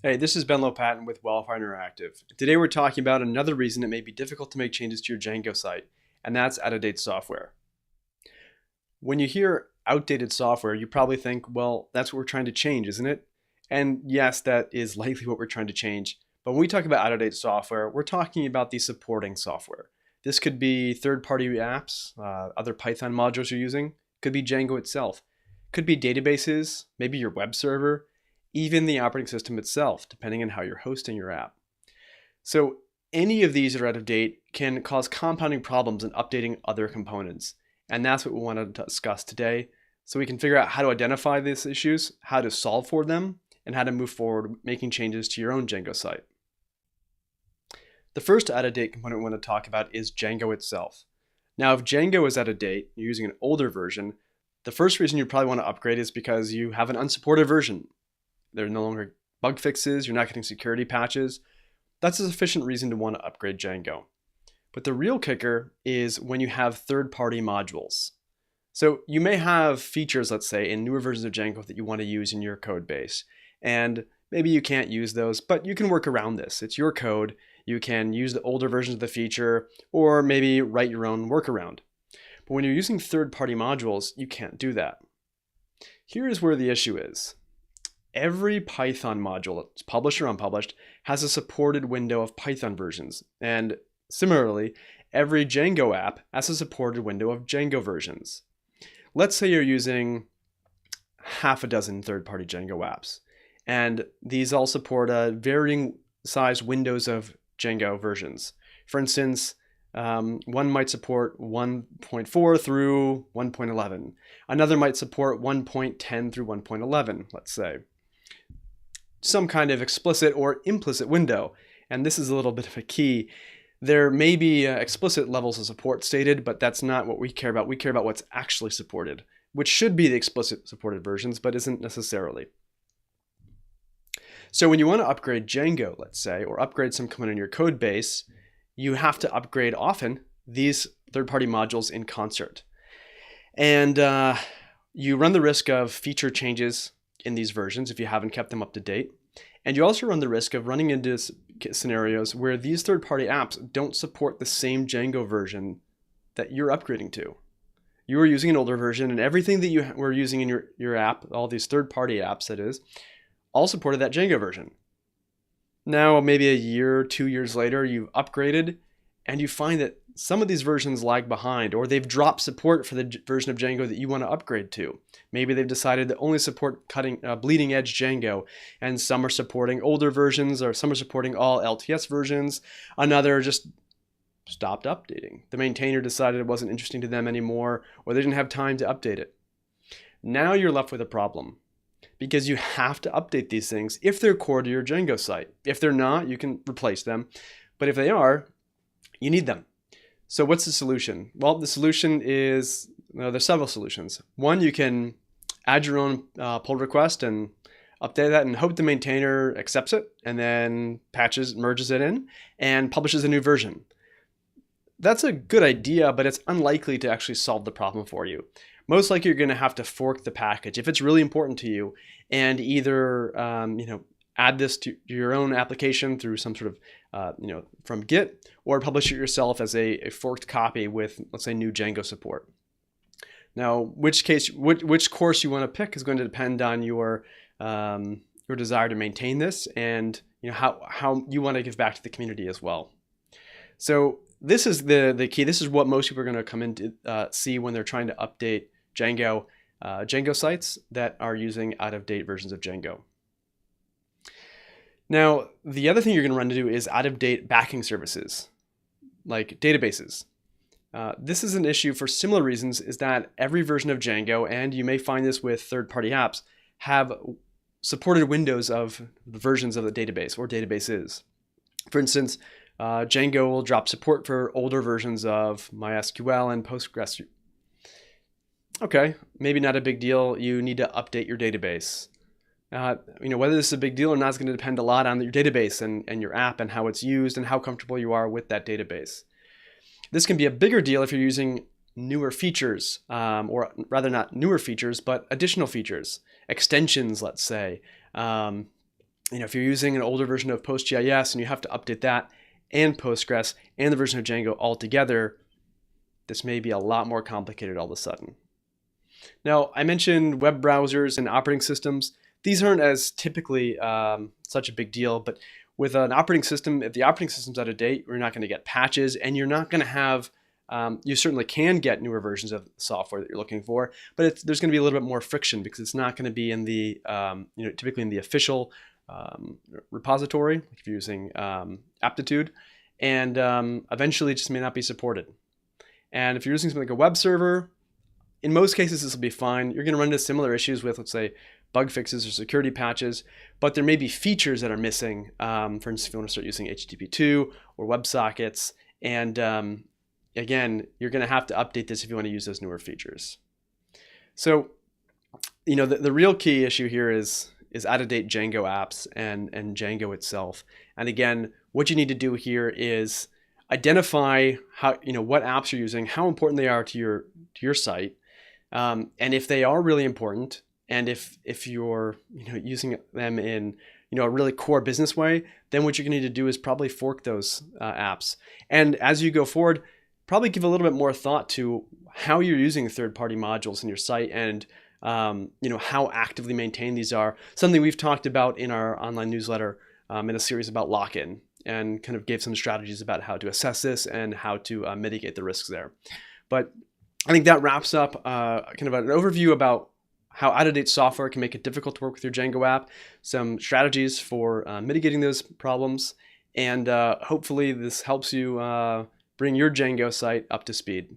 Hey, this is Ben Lopatin with Wildfire Interactive. Today we're talking about another reason it may be difficult to make changes to your Django site, and that's out-of-date software. When you hear outdated software, you probably think, well, that's what we're trying to change, isn't it? And yes, that is likely what we're trying to change. But when we talk about out-of-date software, we're talking about the supporting software. This could be third-party apps, other Python modules you're using, could be Django itself, could be databases, maybe your web server, even the operating system itself, depending on how you're hosting your app. So any of these that are out of date can cause compounding problems in updating other components. And that's what we want to discuss today. So we can figure out how to identify these issues, how to solve for them, and how to move forward making changes to your own Django site. The first out-of-date component we want to talk about is Django itself. Now, if Django is out of date, you're using an older version, the first reason you probably want to upgrade is because you have an unsupported version. There are no longer bug fixes, you're not getting security patches. That's a sufficient reason to want to upgrade Django. But the real kicker is when you have third-party modules. So you may have features, let's say, in newer versions of Django that you want to use in your code base. And maybe you can't use those, but you can work around this. It's your code. You can use the older versions of the feature, or maybe write your own workaround. But when you're using third-party modules, you can't do that. Here is where the issue is. Every Python module, that's published or unpublished, has a supported window of Python versions. And similarly, every Django app has a supported window of Django versions. Let's say you're using half a dozen third-party Django apps, and these all support varying size windows of Django versions. For instance, one might support 1.4 through 1.11. Another might support 1.10 through 1.11, let's say. Some kind of explicit or implicit window. And this is a little bit of a key. There may be explicit levels of support stated, but that's not what we care about. We care about what's actually supported, which should be the explicit supported versions, but isn't necessarily. So when you want to upgrade Django, let's say, or upgrade some component in your code base, you have to upgrade often these third-party modules in concert. And you run the risk of feature changes in these versions if you haven't kept them up to date. And you also run the risk of running into scenarios where these third-party apps don't support the same Django version that you're upgrading to. You were using an older version, and everything that you were using in your app, all these third-party apps that is, all supported that Django version. Now, maybe a year, 2 years later, you've upgraded, and you find that some of these versions lag behind, or they've dropped support for the version of Django that you want to upgrade to. Maybe they've decided to only support bleeding edge Django, and some are supporting older versions, or some are supporting all LTS versions. Another just stopped updating. The maintainer decided it wasn't interesting to them anymore, or they didn't have time to update it. Now you're left with a problem, because you have to update these things if they're core to your Django site. If they're not, you can replace them. But if they are, you need them. So what's the solution? Well, the solution is, there's several solutions. One, you can add your own pull request and update that and hope the maintainer accepts it and then merges it in and publishes a new version. That's a good idea, but it's unlikely to actually solve the problem for you. Most likely you're going to have to fork the package if it's really important to you, and either add this to your own application through some sort of from Git, or publish it yourself as a forked copy with, let's say, new Django support. Now, which course you want to pick is going to depend on your desire to maintain this, and how you want to give back to the community as well. So this is the key. This is what most people are going to come in to see when they're trying to update Django sites that are using out-of-date versions of Django. Now, the other thing you're going to run into is out-of-date backing services, like databases. This is an issue for similar reasons, is that every version of Django, and you may find this with third-party apps, have supported windows of versions of the database or databases. For instance, Django will drop support for older versions of MySQL and Postgres. Okay, maybe not a big deal. You need to update your database. Whether this is a big deal or not is going to depend a lot on your database and your app and how it's used and how comfortable you are with that database. This can be a bigger deal if you're using newer features, or rather not newer features, but additional features, extensions, let's say, if you're using an older version of PostGIS and you have to update that and Postgres and the version of Django all together, this may be a lot more complicated all of a sudden. Now, I mentioned web browsers and operating systems. These aren't as typically such a big deal, but with an operating system, if the operating system's out of date, you're not going to get patches, and you're not going to have, you certainly can get newer versions of software that you're looking for, but there's going to be a little bit more friction because it's not going to be in the, typically in the official repository, if you're using Aptitude, and eventually it just may not be supported. And if you're using something like a web server, in most cases this will be fine. You're going to run into similar issues with, let's say, bug fixes or security patches, but there may be features that are missing. For instance, if you want to start using HTTP2 or WebSockets, and again, you're going to have to update this if you want to use those newer features. So, the real key issue here is out-of-date Django apps and Django itself. And again, what you need to do here is identify how what apps you're using, how important they are to your site, and if they are really important, and if you're using them in a really core business way, then what you're going to need to do is probably fork those apps. And as you go forward, probably give a little bit more thought to how you're using third-party modules in your site and how actively maintained these are. Something we've talked about in our online newsletter in a series about lock-in, and kind of gave some strategies about how to assess this and how to mitigate the risks there. But I think that wraps up kind of an overview about how out-of-date software can make it difficult to work with your Django app, some strategies for mitigating those problems, and hopefully this helps you bring your Django site up to speed.